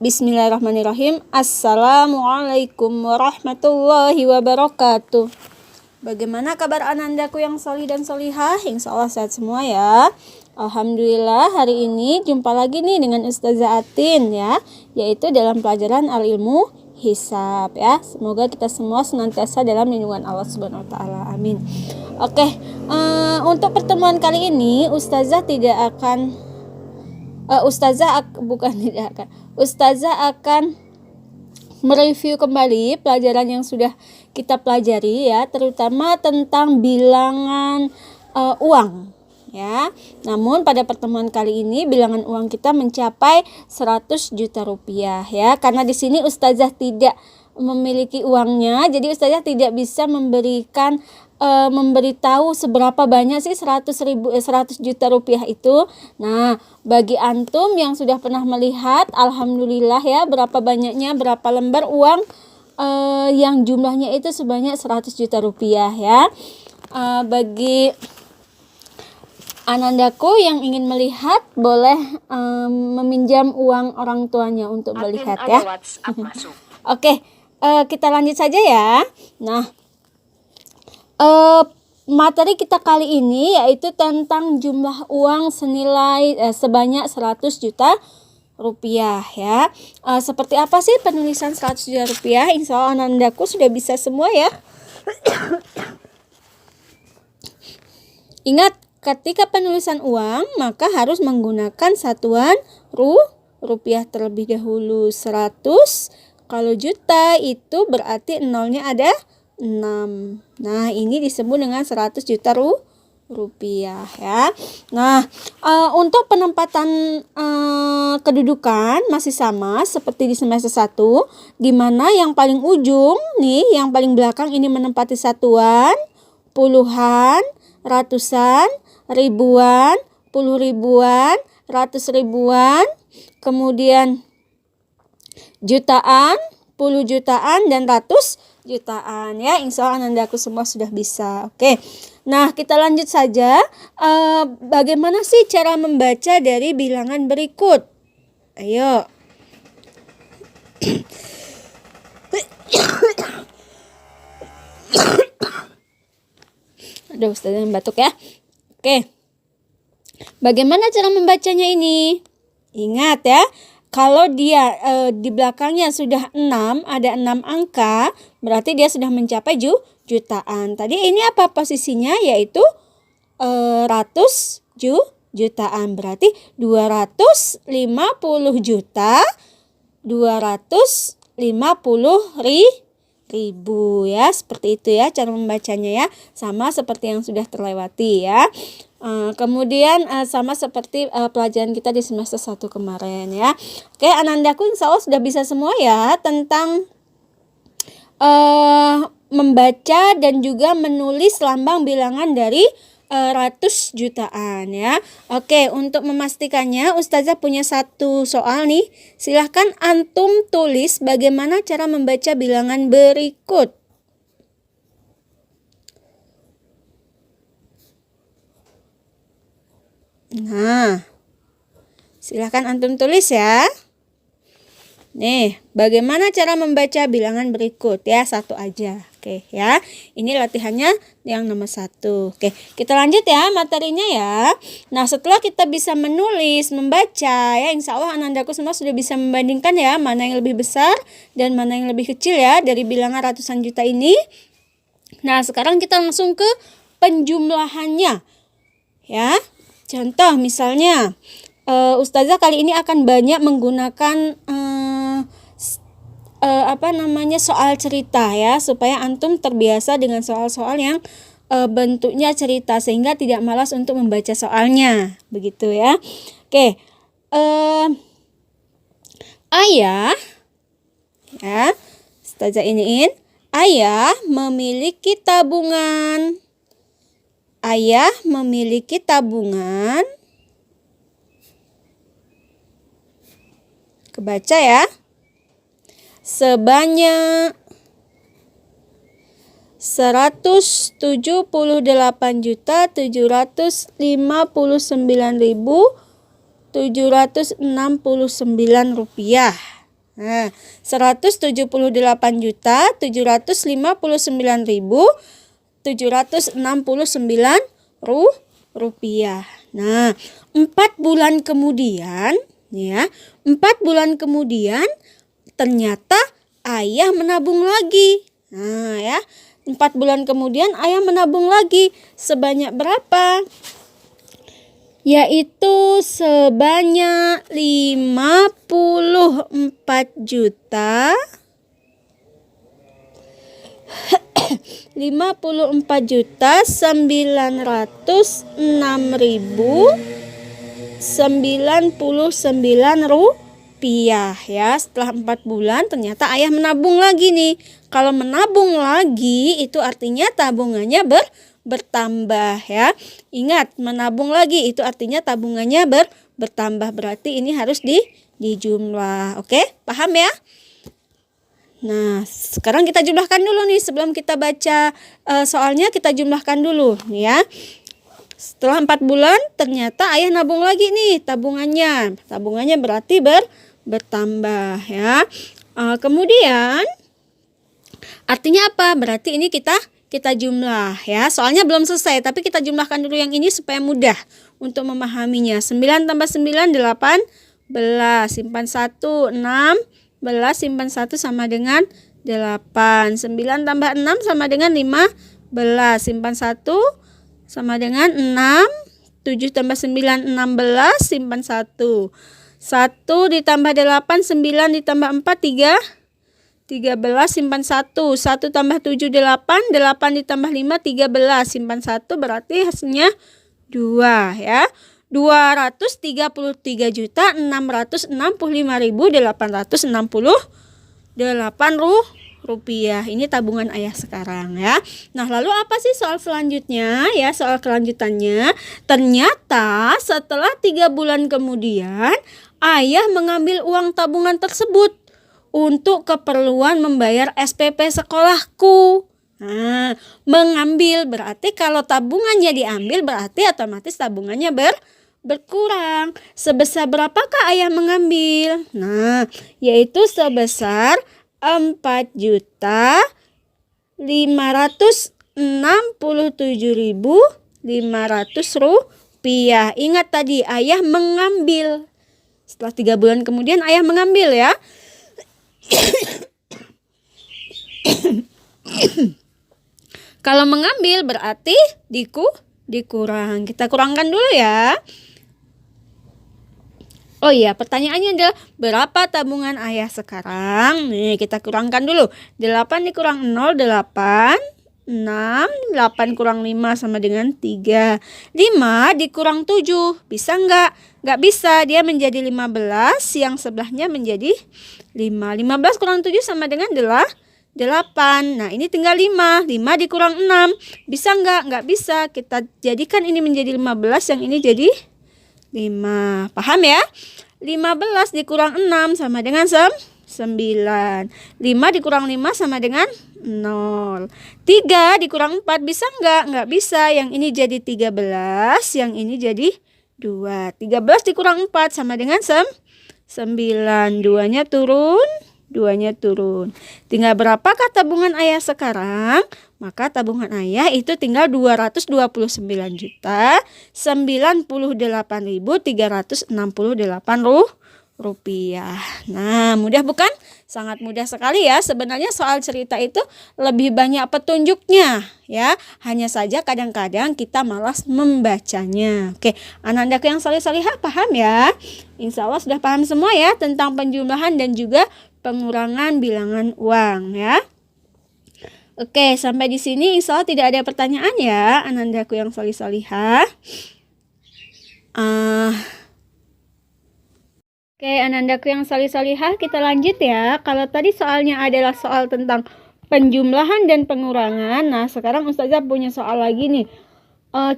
Bismillahirrahmanirrahim. Assalamualaikum warahmatullahi wabarakatuh. Bagaimana kabar anandaku yang solih dan solihah? Insya Allah sehat semua ya. Alhamdulillah, hari ini jumpa lagi nih dengan Ustazah Atin ya, yaitu dalam pelajaran al-ilmu hisab ya. Semoga kita semua senantiasa dalam lindungan Allah Subhanahu wa taala. Amin. Oke, untuk pertemuan kali ini Ustazah akan mereview kembali pelajaran yang sudah kita pelajari ya, terutama tentang bilangan uang ya. Namun pada pertemuan kali ini bilangan uang kita mencapai 100 juta rupiah ya. Karena di sini Ustazah tidak memiliki uangnya, jadi Ustazah tidak bisa memberitahu seberapa banyak sih 100 juta rupiah itu. Nah, bagi antum yang sudah pernah melihat, alhamdulillah ya, berapa banyaknya, berapa lembar uang yang jumlahnya itu sebanyak 100 juta rupiah ya. Bagi anandaku yang ingin melihat, boleh meminjam uang orang tuanya untuk melihat ya. Oke, kita lanjut saja ya. Nah, materi kita kali ini yaitu tentang jumlah uang senilai sebanyak 100 juta rupiah ya. Seperti apa sih penulisan 100 juta rupiah? Insya Allah anandaku sudah bisa semua ya. Ingat, ketika penulisan uang maka harus menggunakan satuan rupiah terlebih dahulu. 100, kalau juta itu berarti nolnya ada 6. Nah, ini disebut dengan 100 juta rupiah ya. Nah, untuk penempatan kedudukan masih sama seperti di semester 1, di mana yang paling ujung nih, yang paling belakang ini menempati satuan, puluhan, ratusan, ribuan, puluh ribuan, ratus ribuan, kemudian jutaan, puluh jutaan, dan ratus jutaan ya. Insya Allah anandaku semua sudah bisa. Oke, nah kita lanjut saja. Bagaimana sih cara membaca dari bilangan berikut? Ayo. Aduh, Ustazah yang batuk ya. Oke, bagaimana cara membacanya ini? Ingat ya, kalau dia di belakangnya sudah 6, ada 6 angka, berarti dia sudah mencapai jutaan. Tadi ini apa posisinya? Yaitu ratus jutaan. Berarti 250 juta 250 ribu ya. Seperti itu ya cara membacanya ya. Sama seperti yang sudah terlewati ya. Kemudian sama seperti pelajaran kita di semester 1 kemarin ya. Oke, anandaku insya Allah sudah bisa semua ya tentang membaca dan juga menulis lambang bilangan dari ratus jutaan ya. Oke, untuk memastikannya Ustazah punya satu soal nih. Silahkan antum tulis bagaimana cara membaca bilangan berikut. Nah, silahkan antum tulis ya. Nih, bagaimana cara membaca bilangan berikut ya, satu aja. Oke ya, ini latihannya yang nomor 1. Oke, kita lanjut ya materinya ya. Nah, setelah kita bisa menulis, membaca ya, insya Allah anandaku semua sudah bisa membandingkan ya, mana yang lebih besar dan mana yang lebih kecil ya dari bilangan ratusan juta ini. Nah, sekarang kita langsung ke penjumlahannya ya. Contoh misalnya, Ustazah kali ini akan banyak menggunakan soal cerita ya, supaya antum terbiasa dengan soal-soal yang bentuknya cerita sehingga tidak malas untuk membaca soalnya, begitu ya. Oke, ayah ya, Ustazah iniin, ayah memiliki tabungan. Ayah memiliki tabungan. Kebaca ya. Sebanyak 178.759.769 rupiah. Nah, 170.759.769 rupiah. Nah, 4 bulan kemudian ya, 4 bulan kemudian ternyata ayah menabung lagi. Nah ya, 4 bulan kemudian ayah menabung lagi sebanyak berapa? Yaitu sebanyak 54.906.099 rupiah ya. Setelah 4 bulan ternyata ayah menabung lagi nih. Kalau menabung lagi itu artinya tabungannya bertambah ya. Ingat, menabung lagi itu artinya tabungannya bertambah, berarti ini harus dijumlah. Oke, paham ya? Nah, sekarang kita jumlahkan dulu nih sebelum kita baca soalnya, kita jumlahkan dulu nih ya. Setelah 4 bulan ternyata ayah nabung lagi nih tabungannya. Tabungannya berarti bertambah ya. Kemudian artinya apa? Berarti ini kita jumlah ya. Soalnya belum selesai, tapi kita jumlahkan dulu yang ini supaya mudah untuk memahaminya. 9 tambah 9 18. Simpan 1 16, simpan 1 sama dengan 8. 9 tambah 6 sama dengan 15. Simpan 1 sama dengan 6. 7 tambah 9 16, simpan 1. 1 ditambah 8 9 ditambah 4 13, simpan 1. 1 tambah 7 8, 8 ditambah 5 13, simpan 1, berarti hasilnya 2 ya. 233.665.868 rupiah. Ini tabungan ayah sekarang ya. Nah, lalu apa sih soal selanjutnya ya? Soal kelanjutannya, ternyata setelah 3 bulan kemudian ayah mengambil uang tabungan tersebut untuk keperluan membayar SPP sekolahku. Nah, mengambil berarti kalau tabungannya diambil berarti otomatis tabungannya berkurang. Sebesar berapakah ayah mengambil? Nah, yaitu sebesar 4.567.500 rupiah. Ingat tadi ayah mengambil. Setelah 3 bulan kemudian ayah mengambil ya. Kalau mengambil berarti dikurang. Kita kurangkan dulu ya. Oh iya, pertanyaannya adalah berapa tabungan ayah sekarang? Nih, kita kurangkan dulu. 8 dikurang 0, 8. 6, 8 kurang 5 sama dengan 3. 5 dikurang 7, bisa enggak? Enggak bisa, dia menjadi 15, yang sebelahnya menjadi 5. 15 kurang 7 sama dengan 8. Nah, ini tinggal 5. 5 dikurang 6, bisa enggak? Enggak bisa. Kita jadikan ini menjadi 15, yang ini jadi 5. Paham ya? 15 dikurang 6 sama dengan 9. 5 dikurang 5 sama dengan 0. 3 dikurang 4 bisa enggak? Enggak bisa. Yang ini jadi 13, yang ini jadi 2. 13 dikurang 4 sama dengan 9. 2-nya turun, 2-nya turun. Tinggal berapakah tabungan ayah sekarang? Maka tabungan ayah itu tinggal 229.098.368 rupiah. Nah, mudah bukan? Sangat mudah sekali ya. Sebenarnya soal cerita itu lebih banyak petunjuknya ya. Hanya saja kadang-kadang kita malas membacanya. Oke, anak-anakku yang salih-salihah paham ya? Insya Allah sudah paham semua ya tentang penjumlahan dan juga pengurangan bilangan uang ya. Oke, sampai di sini insya Allah tidak ada pertanyaan ya anak-anakku yang salih-salihah. Oke, anak-anakku yang salih-salihah, kita lanjut ya. Kalau tadi soalnya adalah soal tentang penjumlahan dan pengurangan. Nah, sekarang Ustazah punya soal lagi nih.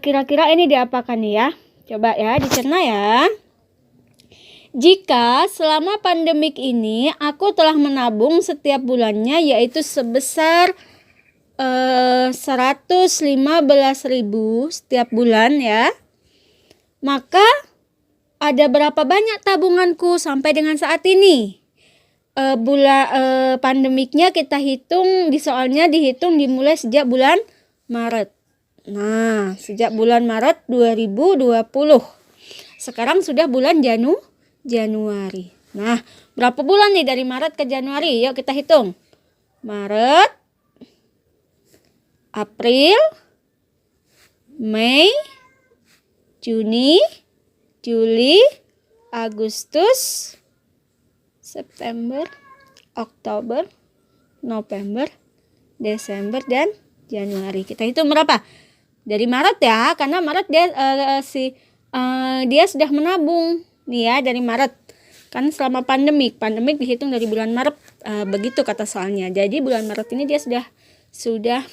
Kira-kira ini diapakan nih ya? Coba ya, dicerna ya. Jika selama pandemik ini aku telah menabung setiap bulannya yaitu sebesar 115.000 setiap bulan ya. Maka ada berapa banyak tabunganku sampai dengan saat ini? pandemiknya kita hitung di soalnya dihitung dimulai sejak bulan Maret. Nah, sejak bulan Maret 2020. Sekarang sudah bulan Januari. Nah, berapa bulan nih dari Maret ke Januari? Yuk kita hitung. Maret, April, Mei, Juni, Juli, Agustus, September, Oktober, November, Desember, dan Januari. Kita hitung berapa? Dari Maret ya, karena Maret dia sudah menabung nih ya dari Maret. Kan selama pandemik dihitung dari bulan Maret, begitu kata soalnya. Jadi bulan Maret ini dia sudah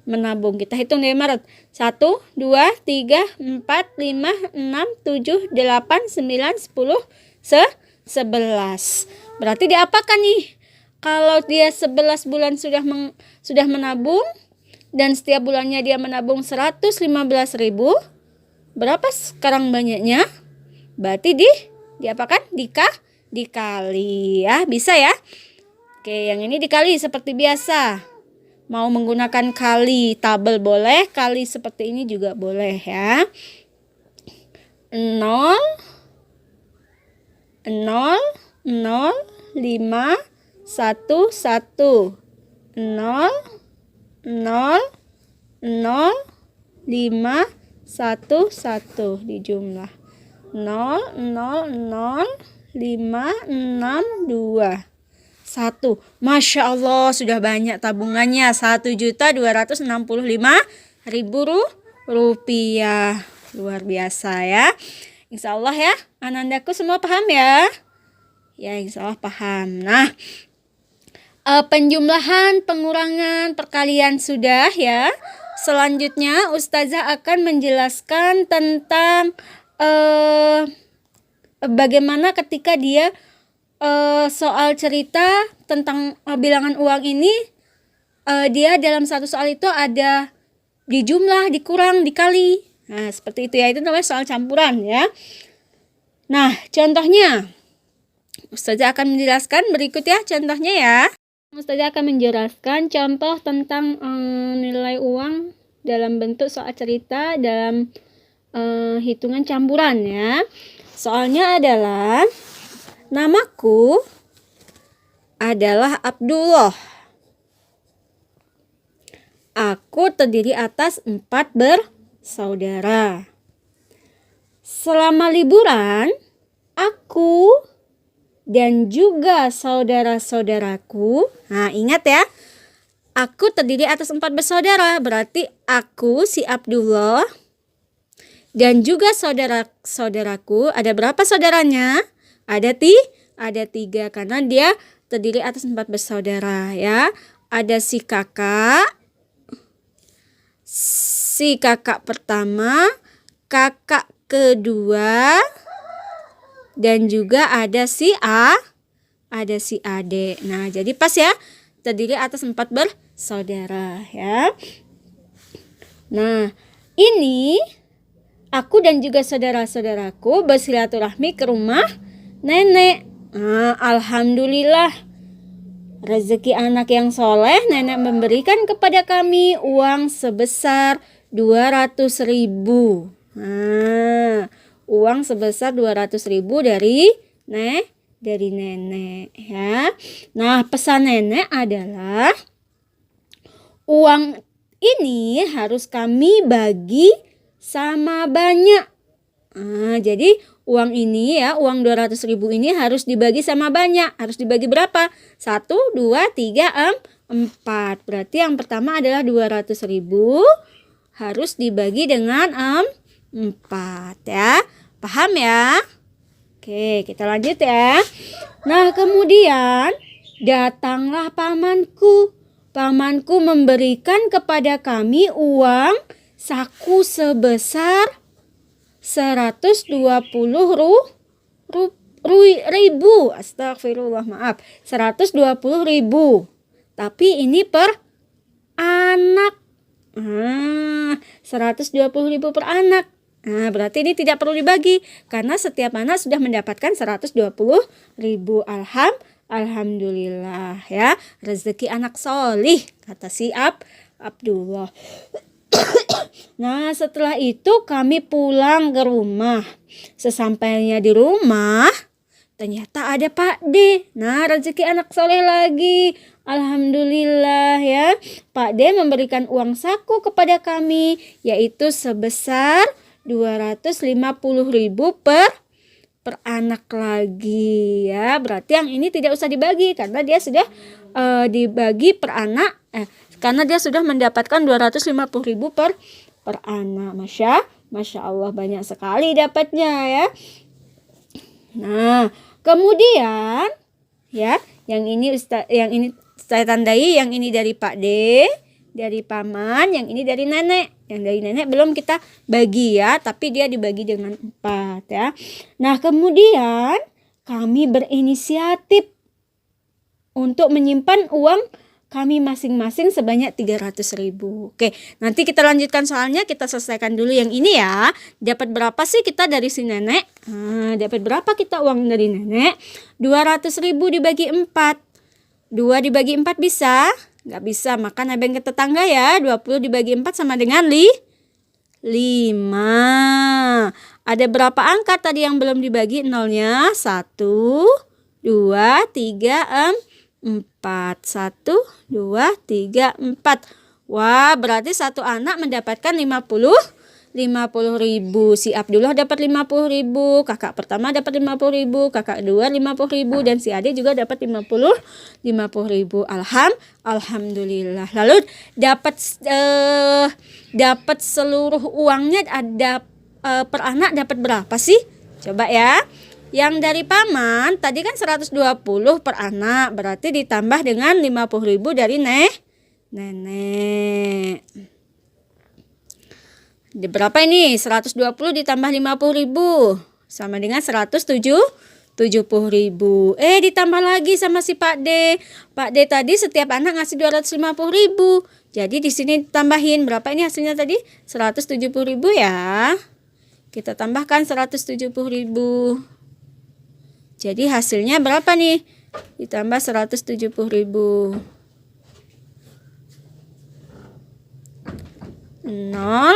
menabung. Kita hitung dari Maret. 1, 2, 3, 4, 5, 6, 7, 8, 9, 10, 11. Berarti diapakan nih? Kalau dia 11 bulan sudah menabung dan setiap bulannya dia menabung 115.000, berapa sekarang banyaknya? Berarti diapakan? Dikali ya, bisa ya. Oke, yang ini dikali seperti biasa. Mau menggunakan kali tabel boleh, kali seperti ini juga boleh ya. 0 0 0 5 1 1 0 0 0 0 5 1 1 dijumlah 0 0 0 5 6 2 1. Masya Allah, sudah banyak tabungannya. 1.265.000 rupiah. Luar biasa ya. Insya Allah ya, anandaku semua paham ya? Ya, insya Allah paham. Nah, penjumlahan, pengurangan, perkalian sudah ya. Selanjutnya Ustazah akan menjelaskan tentang bagaimana ketika dia soal cerita tentang bilangan uang ini, dia dalam satu soal itu ada dijumlah, dikurang, dikali. Nah, seperti itu ya. Itu namanya soal campuran ya. Nah, contohnya Ustazah akan menjelaskan berikut ya contohnya ya. Ustazah akan menjelaskan contoh tentang nilai uang dalam bentuk soal cerita dalam hitungan campuran ya. Soalnya adalah namaku adalah Abdullah. Aku terdiri atas 4 bersaudara. Selama liburan, aku dan juga saudara-saudaraku. Nah, ingat ya. Aku terdiri atas 4 bersaudara. Berarti aku si Abdullah dan juga saudara-saudaraku. Ada berapa saudaranya? Ada 3 karena dia terdiri atas 4 bersaudara ya. Ada si kakak pertama, kakak kedua, dan juga ada si adik. Nah, jadi pas ya, terdiri atas 4 bersaudara ya. Nah, ini aku dan juga saudara-saudaraku bersilaturahmi ke rumah nenek. Nah, alhamdulillah, rezeki anak yang soleh, nenek memberikan kepada kami uang sebesar 200.000. Nah, uang sebesar 200.000 dari nenek ya. Nah, pesan nenek adalah uang ini harus kami bagi sama banyak. Nah, jadi uang ini ya, uang 200.000 ini harus dibagi sama banyak. Harus dibagi berapa? 1, 2, 3, 4. Berarti yang pertama adalah 200.000 harus dibagi dengan 4 ya. Paham ya? Oke, kita lanjut ya. Nah, kemudian datanglah pamanku. Pamanku memberikan kepada kami uang saku sebesar 120.000. Astagfirullah, maaf. 120.000. Tapi ini per anak. 120.000 per anak. Nah, berarti ini tidak perlu dibagi karena setiap anak sudah mendapatkan 120.000. Alhamdulillah ya, rezeki anak solih, kata si Abdullah. Nah, setelah itu kami pulang ke rumah. Sesampainya di rumah, ternyata ada Pak D. Nah, rezeki anak soleh lagi. Alhamdulillah ya. Pak D memberikan uang saku kepada kami, yaitu sebesar 250.000 per anak lagi ya. Berarti yang ini tidak usah dibagi karena dia sudah dibagi per anak. Karena dia sudah mendapatkan 250.000 per anak. Masya Allah, banyak sekali dapatnya ya. Nah, kemudian ya, yang ini saya tandai, yang ini dari Pak D, dari paman, yang ini dari nenek. Yang dari nenek belum kita bagi ya, tapi dia dibagi dengan 4 ya. Nah, kemudian kami berinisiatif untuk menyimpan uang kami masing-masing sebanyak 300.000. Oke, nanti kita lanjutkan soalnya, kita selesaikan dulu yang ini ya. Dapat berapa sih kita dari si nenek? Dapat berapa kita uang dari nenek? 200.000 dibagi 4. 2 dibagi 4 bisa? Nggak bisa, maka nebeng ke tetangga ya. 20 dibagi 4 sama dengan 5. Ada berapa angka tadi yang belum dibagi nolnya? 1, 2, 3, 4. 1, 2, 3, 4. Wah, berarti satu anak mendapatkan 50.000. Si Abdullah dapat 50.000, kakak pertama dapat 50.000, kakak kedua 50.000, dan si adik juga dapat 50.000. Alhamdulillah. Lalu dapat seluruh uangnya ada per anak dapat berapa sih? Coba ya. Yang dari paman tadi kan 120 per anak, berarti ditambah dengan 50.000 dari nenek. Berapa ini? 120 ditambah 50.000 sama dengan 170.000. Ditambah lagi sama si Pak D. Pak D tadi setiap anak ngasih 250.000. Jadi di sini tambahin berapa ini hasilnya tadi? 170.000 ya. Kita tambahkan 170.000. Jadi hasilnya berapa nih? Ditambah 170.000. 0,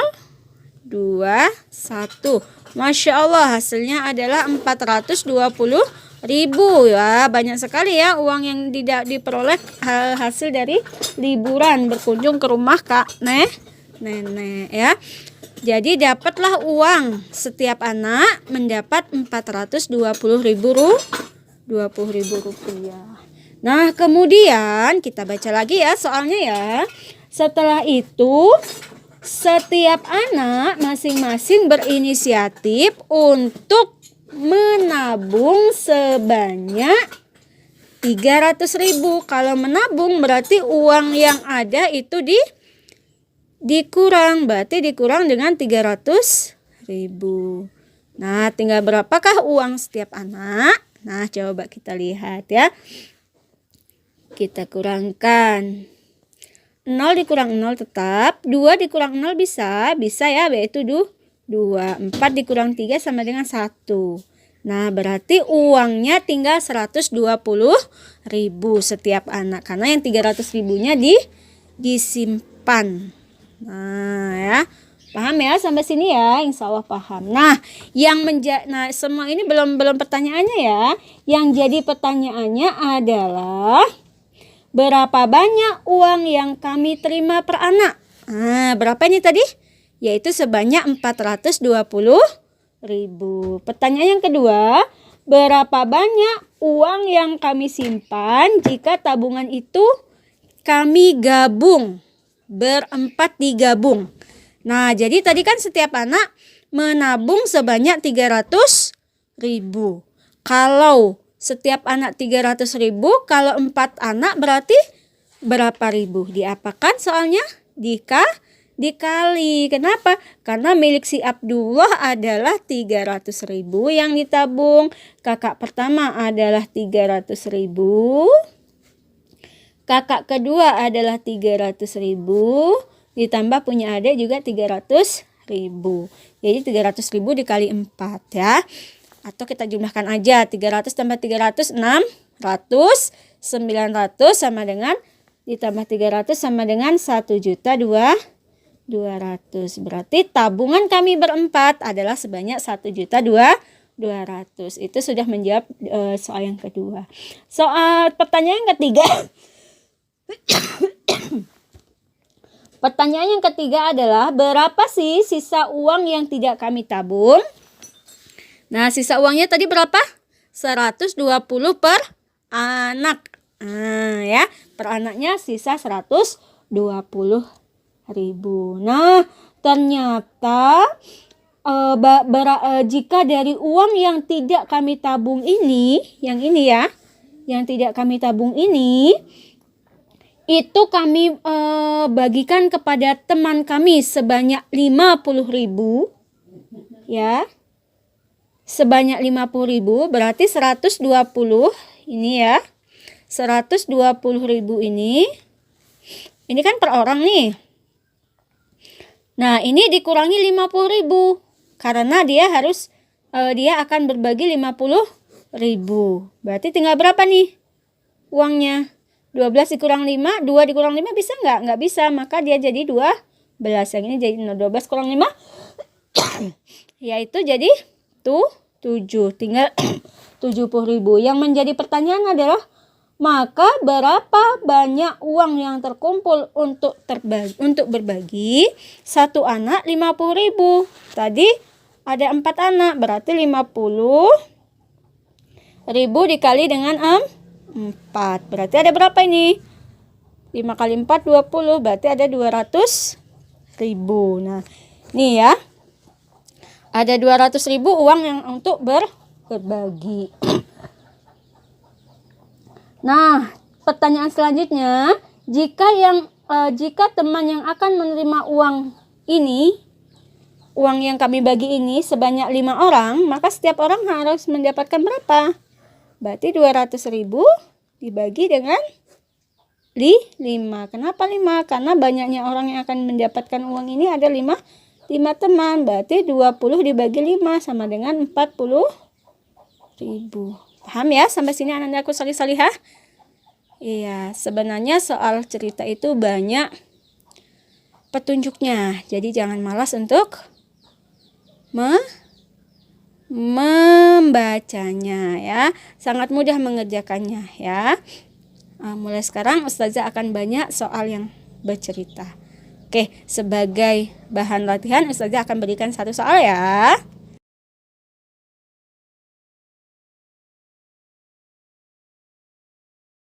2, 1. Masya Allah, hasilnya adalah 420.000 ya. Banyak sekali ya uang yang tidak diperoleh hasil dari liburan berkunjung ke rumah nenek ya. Jadi dapatlah uang, setiap anak mendapat 420.000 rupiah. Nah, kemudian kita baca lagi ya soalnya ya. Setelah itu setiap anak masing-masing berinisiatif untuk menabung sebanyak 300.000. Kalau menabung berarti uang yang ada itu dikurang, berarti dikurang dengan 300.000. Nah, tinggal berapakah uang setiap anak? Nah, coba kita lihat ya. Kita kurangkan. 0 dikurang 0 tetap, 2 dikurang 0 bisa ya, yaitu 2. 4 dikurang 3 sama dengan 1. Nah, berarti uangnya tinggal 120.000 setiap anak, karena yang 300.000-nya disimpan. Nah ya, paham ya sampai sini ya, insya Allah paham. Nah, semua ini belum pertanyaannya ya. Yang jadi pertanyaannya adalah berapa banyak uang yang kami terima per anak? Nah, berapa ini tadi? Yaitu sebanyak 420.000. Pertanyaan yang kedua, berapa banyak uang yang kami simpan jika tabungan itu kami gabung? Berempat digabung. Nah, jadi tadi kan setiap anak menabung sebanyak 300.000. Kalau setiap anak 300.000, kalau 4 anak berarti berapa ribu? Diapakan soalnya? Dikali. Kenapa? Karena milik si Abdullah adalah 300.000 yang ditabung. Kakak pertama adalah 300.000. Kakak kedua adalah 300.000, ditambah punya adik juga 300.000. Jadi 300.000 dikali 4 ya. Atau kita jumlahkan aja, 300 tambah 300, 6.000. 900 sama dengan ditambah 300 sama dengan 1.200.000. Berarti tabungan kami berempat adalah sebanyak 1.200.000. Itu sudah menjawab soal yang kedua. Soal pertanyaan yang ketiga. Pertanyaan yang ketiga adalah berapa sih sisa uang yang tidak kami tabung? Nah, sisa uangnya tadi berapa? 120 per anak. Nah, ya, per anaknya sisa 120.000. Nah, ternyata jika dari uang yang tidak kami tabung ini, yang ini ya, yang tidak kami tabung ini, itu kami bagikan kepada teman kami sebanyak 50.000, ya. Sebanyak 50.000 berarti 120 ini ya. 120.000 ini kan per orang nih. Nah, ini dikurangi 50.000 karena dia akan berbagi 50.000. Berarti tinggal berapa nih uangnya? 12 dikurang 5, 2 dikurang 5 bisa nggak? Nggak bisa, maka dia jadi 12. Yang ini jadi 12 kurang 5 yaitu jadi 7. Tinggal 70.000. Yang menjadi pertanyaan adalah maka berapa banyak uang yang terkumpul untuk berbagi satu anak 50.000. Tadi ada 4 anak, berarti 50.000 dikali dengan 4. Berarti ada berapa ini? 5 kali 4 20, berarti ada 200.000. Nah, ini ya. Ada 200.000 uang yang untuk berbagi. Nah, pertanyaan selanjutnya, jika teman yang akan menerima uang ini, uang yang kami bagi ini sebanyak 5 orang, maka setiap orang harus mendapatkan berapa? Berarti 200.000 dibagi dengan 5. Kenapa 5? Karena banyaknya orang yang akan mendapatkan uang ini ada 5 teman. Berarti 20 dibagi 5 sama dengan 40.000. Paham ya? Sampai sini anak-anakku salih-salihah? Iya, sebenarnya soal cerita itu banyak petunjuknya. Jadi jangan malas untuk membacanya ya. Sangat mudah mengerjakannya ya. Mulai sekarang Ustazah akan banyak soal yang bercerita. Oke, sebagai bahan latihan Ustazah akan berikan satu soal ya.